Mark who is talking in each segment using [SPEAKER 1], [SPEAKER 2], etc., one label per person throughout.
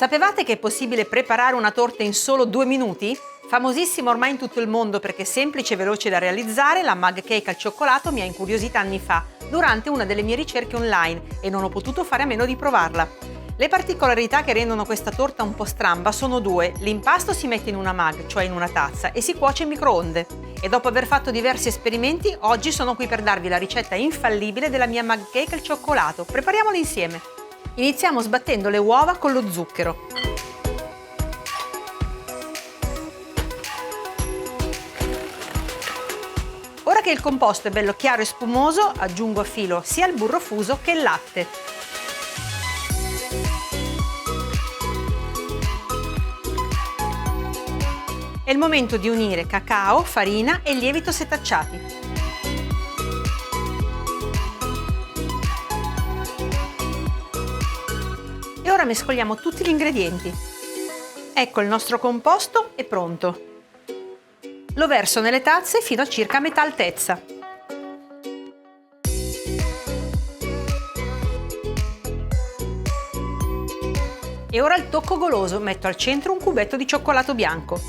[SPEAKER 1] Sapevate che è possibile preparare una torta in solo 2 minuti? Famosissima ormai in tutto il mondo perché semplice e veloce da realizzare, la mug cake al cioccolato mi ha incuriosita anni fa, durante una delle mie ricerche online, e non ho potuto fare a meno di provarla. Le particolarità che rendono questa torta un po' stramba sono due: l'impasto si mette in una mug, cioè in una tazza, e si cuoce in microonde. E dopo aver fatto diversi esperimenti, oggi sono qui per darvi la ricetta infallibile della mia mug cake al cioccolato. Prepariamola insieme! Iniziamo sbattendo le uova con lo zucchero. Ora che il composto è bello chiaro e spumoso, aggiungo a filo sia il burro fuso che il latte. È il momento di unire cacao, farina e lievito setacciati. E ora mescoliamo tutti gli ingredienti. Ecco, il nostro composto è pronto. Lo verso nelle tazze fino a circa metà altezza. E ora il tocco goloso: metto al centro un cubetto di cioccolato bianco.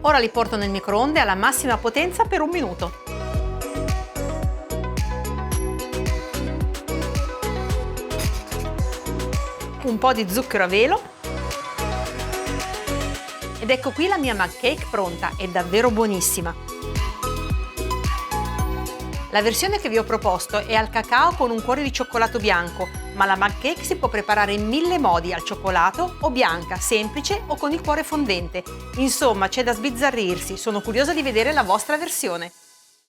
[SPEAKER 1] Ora li porto nel microonde alla massima potenza per 1 minuto. Un po' di zucchero a velo. Ed ecco qui la mia mug cake pronta, è davvero buonissima. La versione che vi ho proposto è al cacao con un cuore di cioccolato bianco, ma la mug cake si può preparare in 1000 modi: al cioccolato o bianca, semplice o con il cuore fondente. Insomma, c'è da sbizzarrirsi, sono curiosa di vedere la vostra versione.